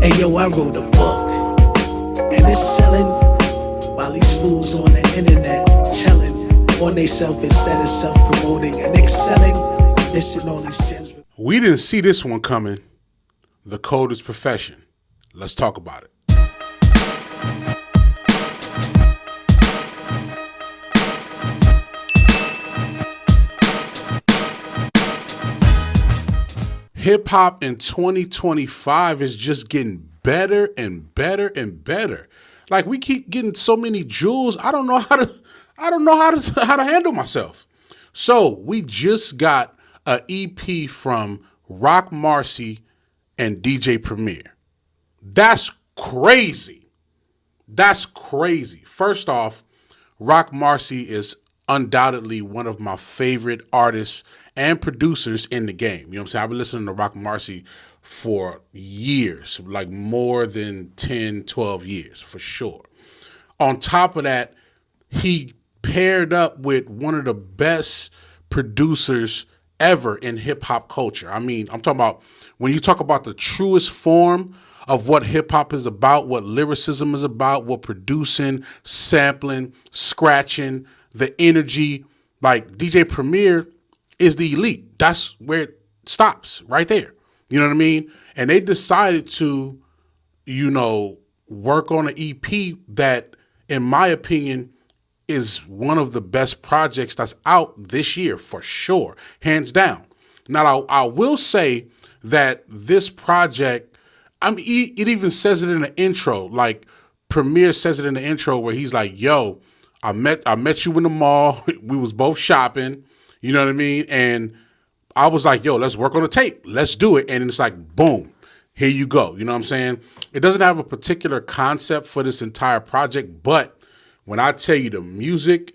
Hey yo, I wrote a book, and it's selling while these fools on the internet telling on they self instead of self-promoting and excelling, missing all these gems. We didn't see this one coming. The coldest profession. Let's talk about it. Hip hop in 2025 is just getting better and better and better. Like, we keep getting so many jewels. I don't know how to handle myself. So we just got an EP from Roc Marciano and DJ Premier. That's crazy. That's crazy. First off, Roc Marciano is undoubtedly one of my favorite artists and producers in the game. You know what I'm saying? I've been listening to Roc Marciano for years, like more than 10, 12 years for sure. On top of that, he paired up with one of the best producers ever in hip hop culture. I mean, I'm talking about when you talk about the truest form of what hip hop is about, what lyricism is about, what producing, sampling, scratching, the energy, like DJ Premier is the elite. That's where it stops right there. You know what I mean? And they decided to, work on an EP that, in my opinion, is one of the best projects that's out this year for sure, hands down. Now, I will say that this project, it even says it in the intro, like Premier says it in the intro where he's like, yo, I met you in the mall. We was both shopping, you know what I mean? And I was like, yo, let's work on the tape. Let's do it. And it's like, boom, here you go. You know what I'm saying? It doesn't have a particular concept for this entire project, but when I tell you the music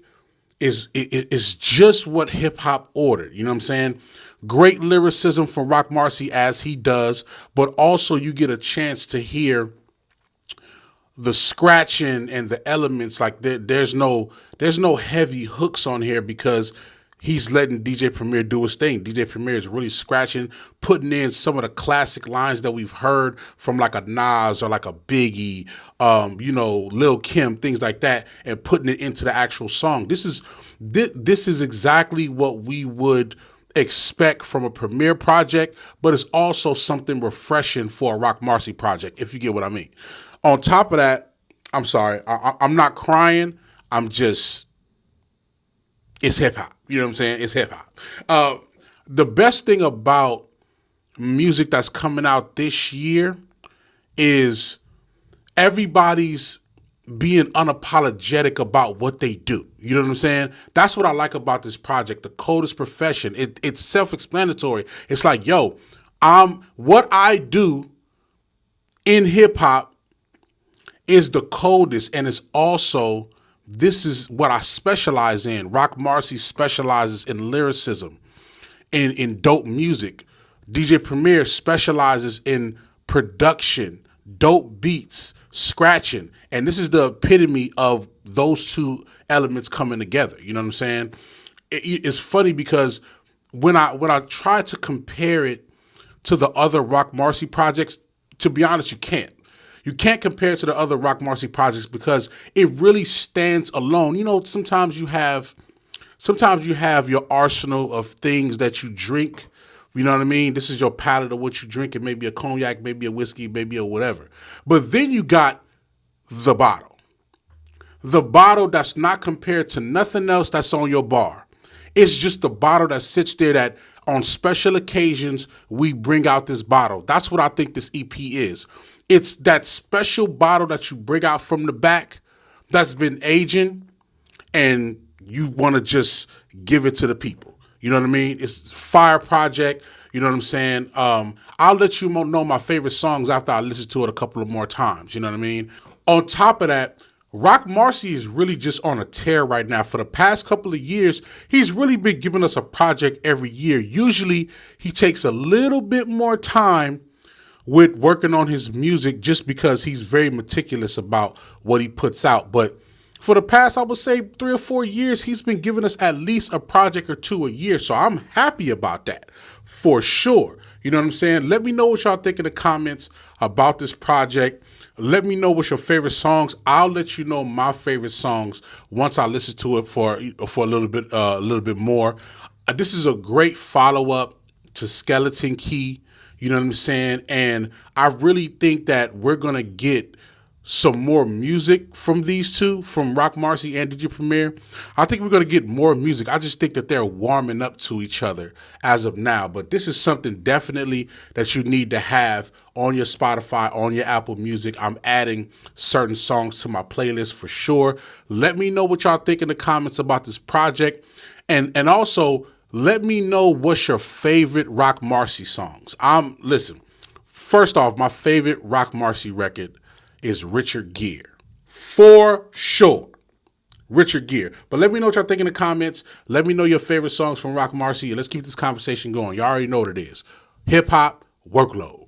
is just what hip hop ordered. You know what I'm saying? Great lyricism from Roc Marciano as he does, but also you get a chance to hear the scratching and the elements. Like there's no heavy hooks on here because he's letting DJ Premier do his thing. DJ Premier is really scratching, putting in some of the classic lines that we've heard from like a Nas or like a Biggie, Lil Kim, things like that, and putting it into the actual song. This is exactly what we would expect from a Premier project, but it's also something refreshing for a Roc Marciano project, if you get what I mean. On top of that, I'm sorry, I'm not crying. It's hip hop. You know what I'm saying? It's hip hop. The best thing about music that's coming out this year is everybody's being unapologetic about what they do. You know what I'm saying? That's what I like about this project, The Coldest Profession. It's self-explanatory. It's like, yo, what I do in hip hop is the coldest, and it's also, this is what I specialize in. Roc Marciano specializes in lyricism, in dope music. DJ Premier specializes in production, dope beats, scratching. And this is the epitome of those two elements coming together. You know what I'm saying? It's funny because when I try to compare it to the other Roc Marciano projects, to be honest, you can't. You can't compare it to the other Roc Marciano projects because it really stands alone. You know, sometimes you have your arsenal of things that you drink. You know what I mean? This is your palate of what you drink. It may be a cognac, maybe a whiskey, maybe a whatever. But then you got the bottle. The bottle that's not compared to nothing else that's on your bar. It's just the bottle that sits there that on special occasions, we bring out this bottle. That's what I think this EP is. It's that special bottle that you bring out from the back that's been aging and you want to just give it to the people. You know what I mean? It's fire project. You know what I'm saying? I'll let you know my favorite songs after I listen to it a couple of more times. You know what I mean? On top of that, Roc Marciano is really just on a tear right now. For the past couple of years, he's really been giving us a project every year. Usually, he takes a little bit more time with working on his music just because he's very meticulous about what he puts out. But for the past, I would say 3 or 4 years, he's been giving us at least a project or two a year. So I'm happy about that for sure. You know what I'm saying? Let me know what y'all think in the comments about this project. Let me know what's your favorite songs. I'll let you know my favorite songs once I listen to it for a little bit more. This is a great follow-up to Skeleton Key. You know what I'm saying? And I really think that we're gonna get some more music from these two, from Roc Marci and DJ Premier. I think we're going to get more music. I just think that they're warming up to each other as of now. But this is something definitely that you need to have on your Spotify, on your Apple Music. I'm adding certain songs to my playlist for sure. Let me know what y'all think in the comments about this project. And also, let me know what's your favorite Roc Marci songs. Listen, first off, my favorite Roc Marci record is Richard Gere. For sure. Richard Gere. But let me know what y'all think in the comments. Let me know your favorite songs from Roc Marci. And let's keep this conversation going. Y'all already know what it is. Hip hop, workload.